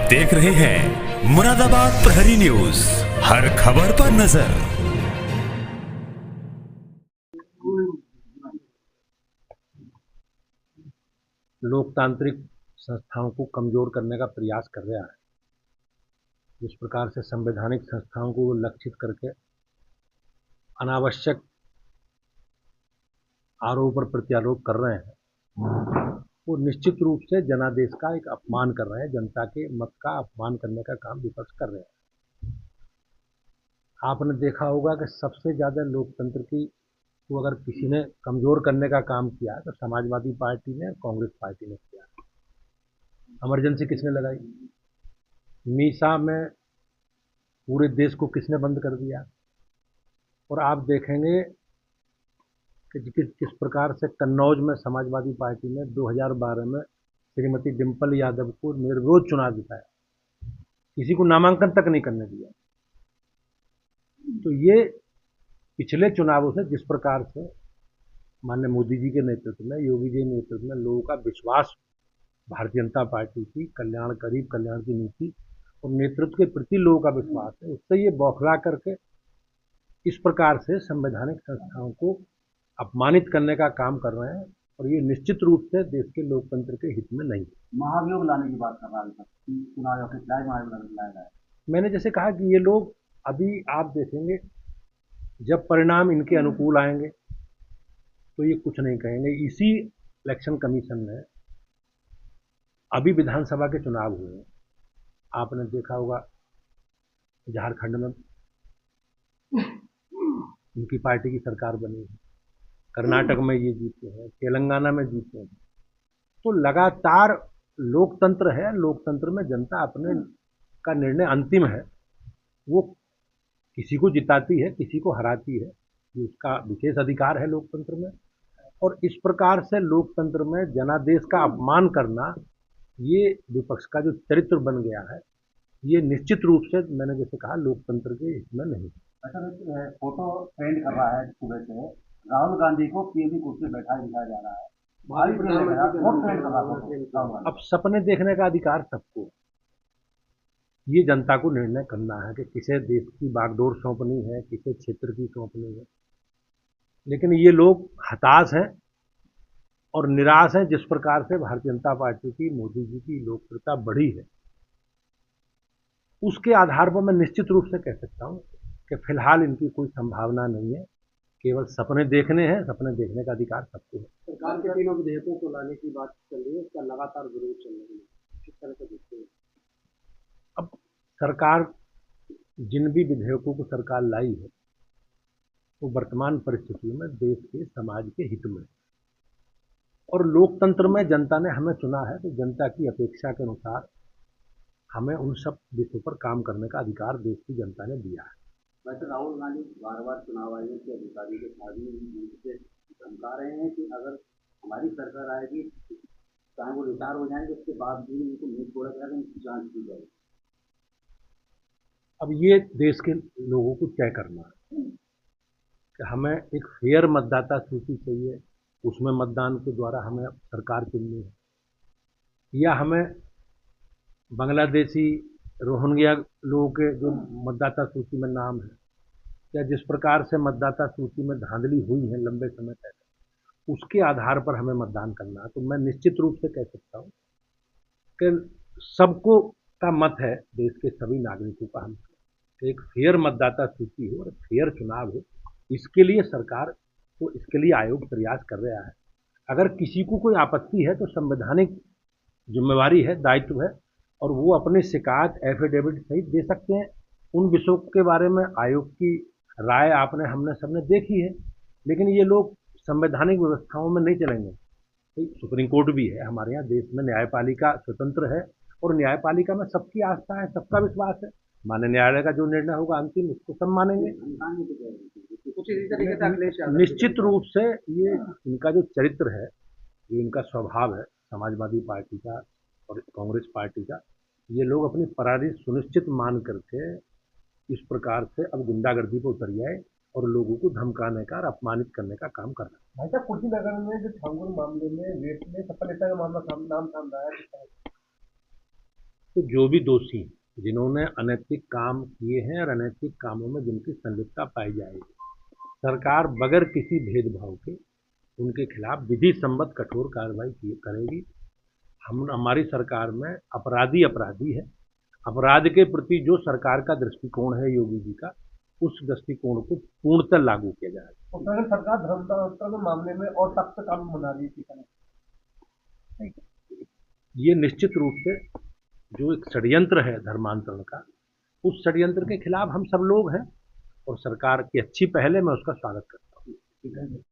देख रहे हैं मुरादाबाद प्रहरी न्यूज, हर खबर पर नजर। लोकतांत्रिक संस्थाओं को कमजोर करने का प्रयास कर रहा है। जिस प्रकार से संवैधानिक संस्थाओं को लक्षित करके अनावश्यक आरोप और प्रत्यारोप कर रहे हैं, वो निश्चित रूप से जनादेश का एक अपमान कर रहे हैं। जनता के मत का अपमान करने का काम विपक्ष कर रहे हैं। आपने देखा होगा कि सबसे ज्यादा लोकतंत्र को अगर किसी ने कमजोर करने का काम किया तो समाजवादी पार्टी ने, कांग्रेस पार्टी ने किया। इमरजेंसी किसने लगाई? मीसा में पूरे देश को किसने बंद कर दिया? और आप देखेंगे कि किस प्रकार से कन्नौज में समाजवादी पार्टी ने 2012 में श्रीमती डिम्पल यादव को निर्विरोध चुनाव जिताया, किसी को नामांकन तक नहीं करने दिया। तो ये पिछले चुनावों से जिस प्रकार से माननीय मोदी जी के नेतृत्व में, योगी जी के नेतृत्व में लोगों का विश्वास भारतीय जनता पार्टी की कल्याण की नीति और नेतृत्व के प्रति लोगों का विश्वास है, उससे ये बौखला करके इस प्रकार से संवैधानिक संस्थाओं को अपमानित करने का काम कर रहे हैं। और ये निश्चित रूप से देश के लोकतंत्र के हित में नहीं है। महाभियोग लाने की बात कर रहा है चुनाव के खिलाफ महाभियोग लाया है। मैंने जैसे कहा कि ये लोग अभी आप देखेंगे, जब परिणाम इनके अनुकूल आएंगे तो ये कुछ नहीं कहेंगे। इसी इलेक्शन कमीशन ने अभी विधानसभा के चुनाव हुए हैं, आपने देखा होगा झारखंड में उनकी पार्टी की सरकार बनी है, कर्नाटक में ये जीते हैं, तेलंगाना में जीते हैं। तो लगातार लोकतंत्र है, लोकतंत्र में जनता अपने का निर्णय अंतिम है, वो किसी को जिताती है, किसी को हराती है, ये उसका विशेष अधिकार है लोकतंत्र में। और इस प्रकार से लोकतंत्र में जनादेश का अपमान करना, ये विपक्ष का जो चरित्र बन गया है, ये निश्चित रूप से मैंने जैसे कहा लोकतंत्र के हित में नहीं। अच्छा, फोटो ट्रेंड कर रहा है सुबह से, राहुल गांधी को पीएम की कुर्सी बैठा दिखाया जा रहा है। अब सपने देखने का अधिकार सबको, ये जनता को निर्णय करना है कि किसे देश की बागडोर सौंपनी है, किसे क्षेत्र की सौंपनी है। लेकिन ये लोग हताश हैं और निराश हैं जिस प्रकार से भारतीय जनता पार्टी की, मोदी जी की लोकप्रियता बढ़ी है। उसके आधार पर मैं निश्चित रूप से कह सकता हूं कि फिलहाल इनकी कोई संभावना नहीं है, केवल सपने देखने हैं। सपने देखने का अधिकार सबको है। सरकार के तीनों विधेयकों को लाने की बात चल रही है, उसका लगातार विरोध चल रही है, किस तरह से देखते हैं? अब सरकार जिन भी विधेयकों को सरकार लाई है वो वर्तमान परिस्थितियों में देश के समाज के हित में, और लोकतंत्र में जनता ने हमें चुना है तो जनता की अपेक्षा के अनुसार हमें उन सब विषयों पर काम करने का अधिकार देश की जनता ने दिया है। वैसे राहुल गांधी बार बार चुनाव आयोग के अधिकारी के साथ भी धमका रहे हैं कि अगर हमारी सरकार आएगी, चाहे वो रिटायर हो जाएंगे, उसके बाद भी उनको नहीं छोड़ा जाएगा, उनकी जांच की जाएगी। अब ये देश के लोगों को तय करना है कि हमें एक फेयर मतदाता सूची चाहिए, उसमें मतदान के द्वारा हमें सरकार चुननी है, या हमें बांग्लादेशी रोहिंग्या लोगों के जो मतदाता सूची में नाम है, या जिस प्रकार से मतदाता सूची में धांधली हुई है लंबे समय तक, उसके आधार पर हमें मतदान करना है। तो मैं निश्चित रूप से कह सकता हूं कि सबको का मत है, देश के सभी नागरिकों का हम एक फेयर मतदाता सूची हो और फेयर चुनाव हो, इसके लिए सरकार को, इसके लिए आयोग प्रयास कर रहा है। अगर किसी को कोई आपत्ति है तो संवैधानिक जिम्मेवारी है, दायित्व है, और वो अपनी शिकायत एफिडेविट सहित दे सकते हैं। उन विषयों के बारे में आयोग की राय आपने, हमने सबने देखी है। लेकिन ये लोग संवैधानिक व्यवस्थाओं में नहीं चलेंगे। सुप्रीम कोर्ट भी है हमारे यहाँ, देश में न्यायपालिका स्वतंत्र है और न्यायपालिका में सबकी आस्था है, सबका विश्वास है। माननीय न्यायालय का जो निर्णय होगा अंतिम, उसको सब मानेंगे। निश्चित रूप से ये इनका जो चरित्र है, ये इनका स्वभाव है समाजवादी पार्टी का और कांग्रेस पार्टी का, ये लोग अपनी परारी सुनिश्चित मान करके इस प्रकार से अब गुंडागर्दी पर उतर जाए और लोगों को धमकाने का और अपमानित करने का काम कर रहा है। भाई साहब, कुशीनगर में जो ठाकुर मामले में रेप में सपा नेता का मामला नाम सामने आया, तो जो भी दोषी हैं, जिन्होंने अनैतिक काम किए हैं और अनैतिक कामों में जिनकी संलिप्तता पाई जाएगी, सरकार बगैर किसी भेदभाव के उनके खिलाफ विधि सम्मत कठोर कार्रवाई करेगी। हमारी सरकार में अपराधी अपराधी है। अपराध के प्रति जो सरकार का दृष्टिकोण है योगी जी का, उस दृष्टिकोण को पूर्णतः लागू किया जाएगा। उत्तराखंड सरकार धर्मांतरण के मामले में और सख्त कानून बना रही है। ये निश्चित रूप से जो एक षड्यंत्र है धर्मांतरण का, उस षड्यंत्र के खिलाफ हम सब लोग हैं और सरकार की अच्छी पहल है, मैं उसका स्वागत करता हूँ।